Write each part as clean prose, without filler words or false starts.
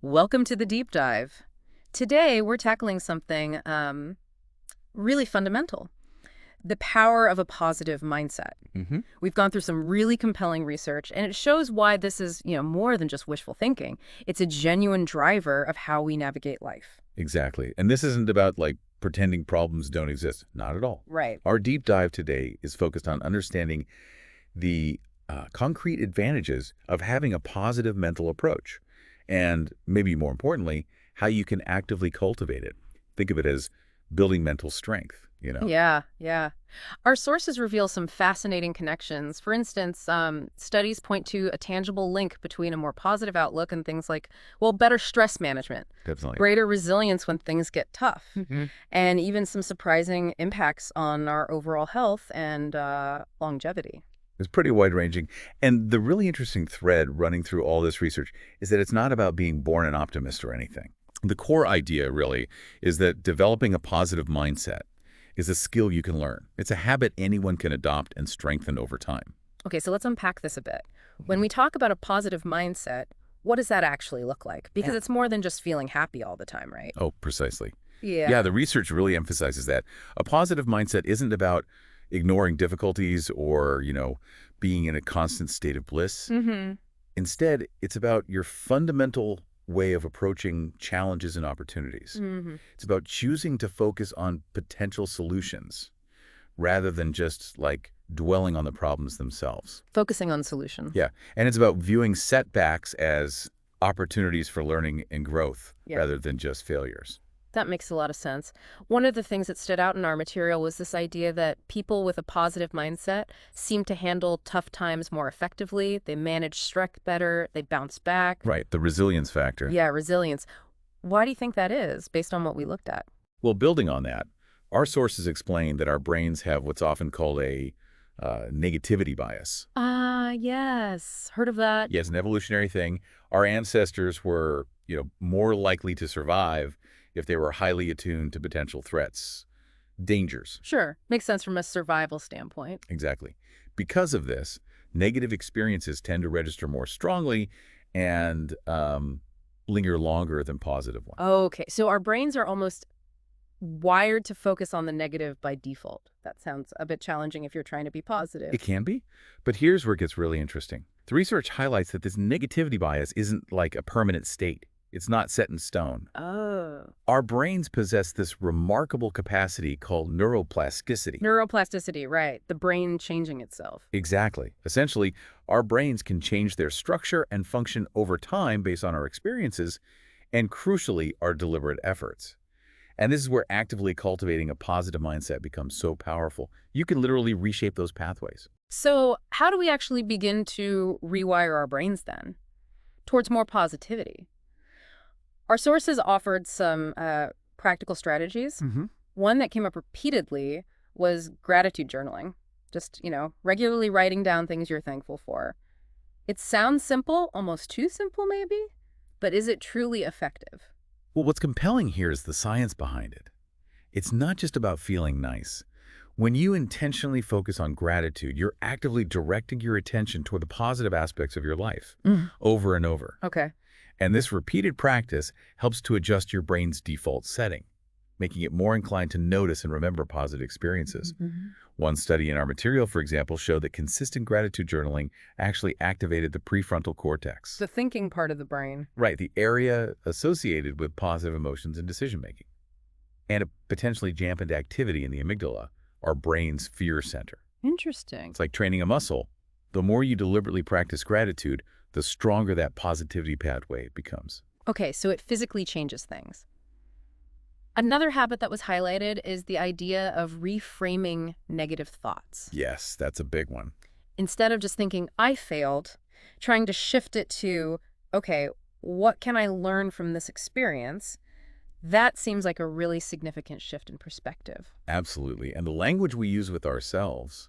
Welcome to the deep dive. Today, we're tackling something really fundamental, the power of a positive mindset. Hmm. We've gone through some really compelling research, and it shows why this is, more than just wishful thinking. It's a genuine driver of how we navigate life. Exactly. And this isn't about pretending problems don't exist. Not at all. Right. Our deep dive today is focused on understanding the concrete advantages of having a positive mental approach. And maybe more importantly, how you can actively cultivate it. Think of it as building mental strength. Yeah, yeah. Our sources reveal some fascinating connections. For instance, studies point to a tangible link between a more positive outlook and things like, well, better stress management, Definitely. greater resilience when things get tough, Hmm. and even some surprising impacts on our overall health and longevity. It's pretty wide-ranging. And the really interesting thread running through all this research is that it's not about being born an optimist or anything. The core idea, really, is that developing a positive mindset is a skill you can learn. It's a habit anyone can adopt and strengthen over time. Okay, so let's unpack this a bit. When we talk about a positive mindset, what does that actually look like? Because Yeah. it's more than just feeling happy all the time, right? Oh, precisely. Yeah, Yeah. the research really emphasizes that. A positive mindset isn't about ignoring difficulties or being in a constant state of bliss. Mm-hmm. Instead, it's about your fundamental way of approaching challenges and opportunities. Mm-hmm. It's about choosing to focus on potential solutions rather than just dwelling on the problems themselves. Focusing on solution. Yeah, and it's about viewing setbacks as opportunities for learning and growth Yeah. rather than just failures. That makes a lot of sense. One of the things that stood out in our material was this idea that people with a positive mindset seem to handle tough times more effectively. They manage stress better. They bounce back. Right, the resilience factor. Yeah, resilience. Why do you think that is, based on what we looked at? Well, building on that, our sources explain that our brains have what's often called a negativity bias. Ah, yes. Heard of that? Yes, an evolutionary thing. Our ancestors were more likely to survive if they were highly attuned to potential threats, dangers. Sure. Makes sense from a survival standpoint. Exactly. Because of this, negative experiences tend to register more strongly and linger longer than positive ones. Okay, so our brains are almost wired to focus on the negative by default. That sounds a bit challenging if you're trying to be positive. It can be, but here's where it gets really interesting. The research highlights that this negativity bias isn't like a permanent state. It's not set in stone. Oh. Our brains possess this remarkable capacity called neuroplasticity. Neuroplasticity, right. The brain changing itself. Exactly. Essentially, our brains can change their structure and function over time based on our experiences and, crucially, our deliberate efforts. And this is where actively cultivating a positive mindset becomes so powerful. You can literally reshape those pathways. So, how do we actually begin to rewire our brains then towards more positivity? Our sources offered some practical strategies. Hmm. One that came up repeatedly was gratitude journaling. Just, regularly writing down things you're thankful for. It sounds simple, almost too simple maybe, but is it truly effective? Well, what's compelling here is the science behind it. It's not just about feeling nice. When you intentionally focus on gratitude, you're actively directing your attention toward the positive aspects of your life Mm. over and over. Okay. And this repeated practice helps to adjust your brain's default setting, making it more inclined to notice and remember positive experiences. Mhm. One study in our material, for example, showed that consistent gratitude journaling actually activated the prefrontal cortex. The thinking part of the brain. Right, the area associated with positive emotions and decision-making. And it potentially dampened activity in the amygdala, our brain's fear center. Interesting. It's like training a muscle. The more you deliberately practice gratitude, the stronger that positivity pathway becomes. Okay, so it physically changes things. Another habit that was highlighted is the idea of reframing negative thoughts. Yes, that's a big one. Instead of just thinking, I failed, trying to shift it to, okay, what can I learn from this experience? That seems like a really significant shift in perspective. Absolutely. And the language we use with ourselves,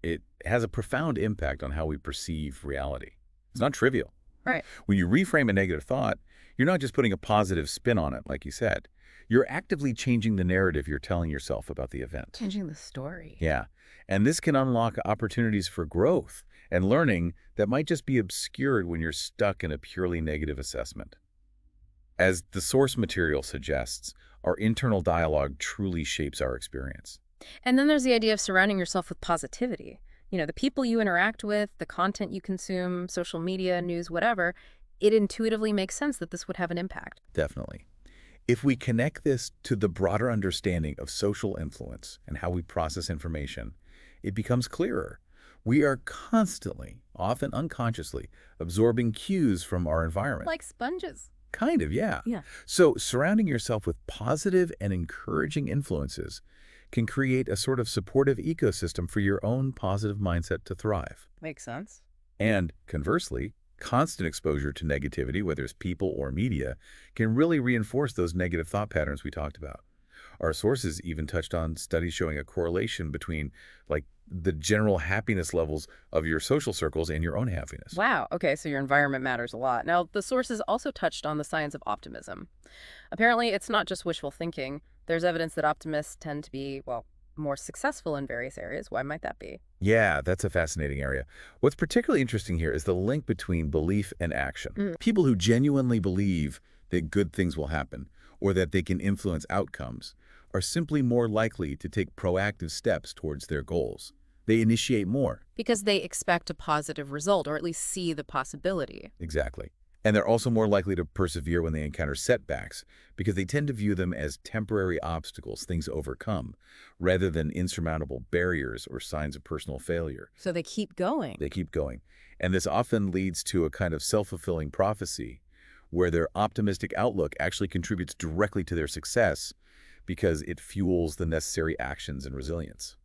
it has a profound impact on how we perceive reality. It's not trivial. Right. When you reframe a negative thought, you're not just putting a positive spin on it, like you said. You're actively changing the narrative you're telling yourself about the event. Changing the story. Yeah. And this can unlock opportunities for growth and learning that might just be obscured when you're stuck in a purely negative assessment. As the source material suggests, our internal dialogue truly shapes our experience. And then there's the idea of surrounding yourself with positivity. The people you interact with, the content you consume, social media, news, whatever, it intuitively makes sense that this would have an impact. Definitely. If we connect this to the broader understanding of social influence and how we process information, it becomes clearer. We are constantly, often unconsciously, absorbing cues from our environment. Like sponges. Kind of, yeah. Yeah. So surrounding yourself with positive and encouraging influences can create a sort of supportive ecosystem for your own positive mindset to thrive. Makes sense. And conversely, constant exposure to negativity, whether it's people or media, can really reinforce those negative thought patterns we talked about. Our sources even touched on studies showing a correlation between the general happiness levels of your social circles and your own happiness. Wow. Okay, so your environment matters a lot. Now, the sources also touched on the science of optimism. Apparently, it's not just wishful thinking. There's evidence that optimists tend to be, well, more successful in various areas. Why might that be? Yeah, that's a fascinating area. What's particularly interesting here is the link between belief and action. Mm. People who genuinely believe that good things will happen or that they can influence outcomes are simply more likely to take proactive steps towards their goals. They initiate more. Because they expect a positive result, or at least see the possibility. Exactly. And they're also more likely to persevere when they encounter setbacks because they tend to view them as temporary obstacles, things to overcome, rather than insurmountable barriers or signs of personal failure. So they keep going. They keep going. And this often leads to a kind of self-fulfilling prophecy where their optimistic outlook actually contributes directly to their success because it fuels the necessary actions and resilience.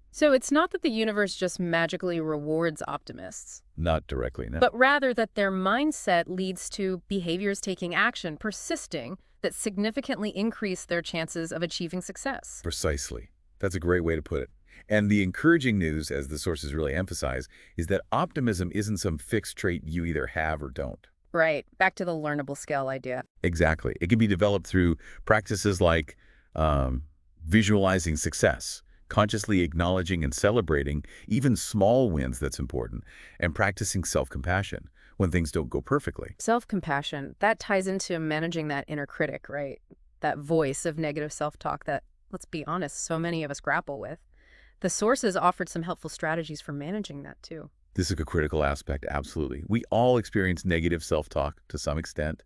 So it's not that the universe just magically rewards optimists, Not directly, no. but rather that their mindset leads to behaviors taking action, persisting, that significantly increase their chances of achieving success. Precisely. That's a great way to put it. And the encouraging news, as the sources really emphasize, is that optimism isn't some fixed trait you either have or don't. Right. Back to the learnable skill idea. Exactly. It can be developed through practices like visualizing success, consciously acknowledging and celebrating even small wins, that's important, and practicing self-compassion when things don't go perfectly. Self-compassion, that ties into managing that inner critic, right? That voice of negative self-talk that, let's be honest, so many of us grapple with. The sources offered some helpful strategies for managing that too. This is a critical aspect, absolutely. We all experience negative self-talk to some extent.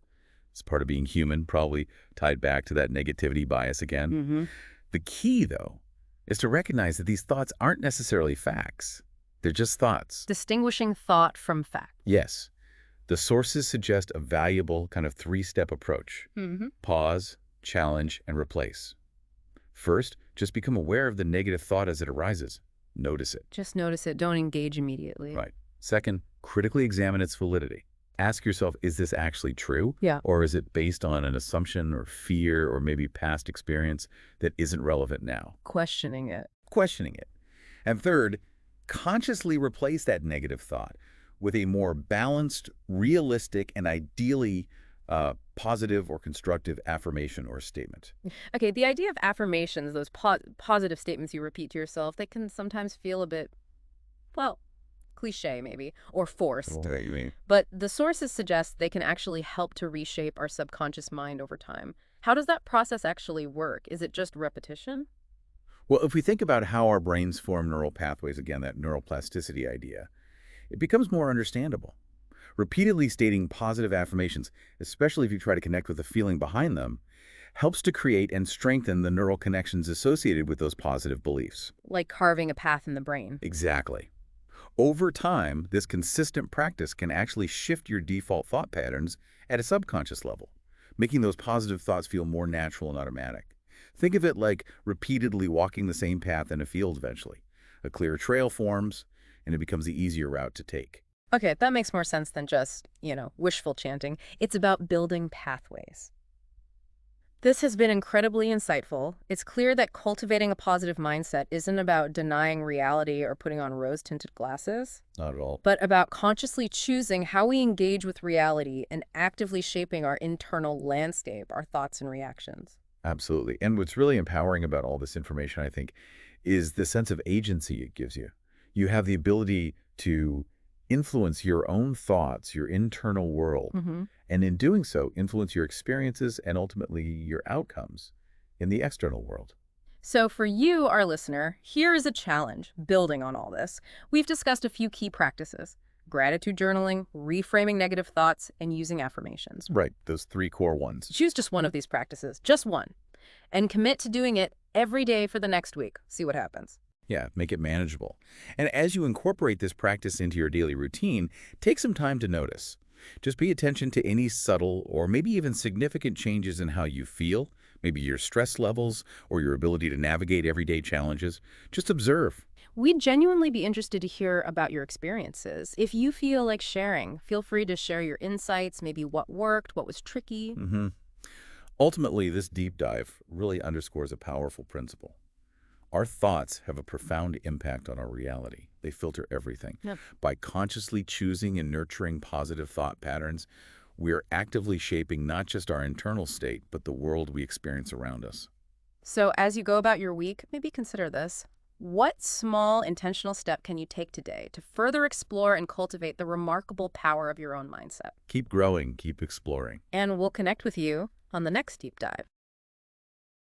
It's part of being human, probably tied back to that negativity bias again. Mm-hmm. The key, though, is to recognize that these thoughts aren't necessarily facts. They're just thoughts. Distinguishing thought from fact. Yes. The sources suggest a valuable kind of three-step approach. Mm-hmm. Pause, challenge, and replace. First, just become aware of the negative thought as it arises. Notice it. Just notice it. Don't engage immediately. Right. Second, critically examine its validity. Ask yourself, is this actually true? Yeah. Or is it based on an assumption or fear or maybe past experience that isn't relevant now? Questioning it. Questioning it. And third, consciously replace that negative thought with a more balanced, realistic, and ideally positive or constructive affirmation or statement. Okay, the idea of affirmations, those positive statements you repeat to yourself, they can sometimes feel a bit, well, cliche maybe, or forced. What you mean? But the sources suggest they can actually help to reshape our subconscious mind over time. How does that process actually work? Is it just repetition? Well, if we think about how our brains form neural pathways, again, that neuroplasticity idea, it becomes more understandable. Repeatedly stating positive affirmations, especially if you try to connect with the feeling behind them, helps to create and strengthen the neural connections associated with those positive beliefs. Like carving a path in the brain. Exactly. Over time, this consistent practice can actually shift your default thought patterns at a subconscious level, making those positive thoughts feel more natural and automatic. Think of it like repeatedly walking the same path in a field eventually. A clear trail forms, and it becomes the easier route to take. Okay, that makes more sense than just, wishful chanting. It's about building pathways. This has been incredibly insightful. It's clear that cultivating a positive mindset isn't about denying reality or putting on rose-tinted glasses, Not at all. but about consciously choosing how we engage with reality and actively shaping our internal landscape, our thoughts and reactions. Absolutely. And what's really empowering about all this information, I think, is the sense of agency it gives you. You have the ability to influence your own thoughts, your internal world, Hmm. and in doing so, influence your experiences and ultimately your outcomes in the external world. So for you, our listener, here is a challenge building on all this. We've discussed a few key practices: gratitude journaling, reframing negative thoughts, and using affirmations. Right, those three core ones. Choose just one of these practices, just one, and commit to doing it every day for the next week. See what happens. Yeah, make it manageable. And as you incorporate this practice into your daily routine, take some time to notice. Just pay attention to any subtle or maybe even significant changes in how you feel, maybe your stress levels or your ability to navigate everyday challenges. Just observe. We'd genuinely be interested to hear about your experiences. If you feel like sharing, feel free to share your insights, maybe what worked, what was tricky. hmm Ultimately, this deep dive really underscores a powerful principle. Our thoughts have a profound impact on our reality. They filter everything. Yep. By consciously choosing and nurturing positive thought patterns, we are actively shaping not just our internal state, but the world we experience around us. So as you go about your week, maybe consider this. What small intentional step can you take today to further explore and cultivate the remarkable power of your own mindset? Keep growing, keep exploring. And we'll connect with you on the next deep dive.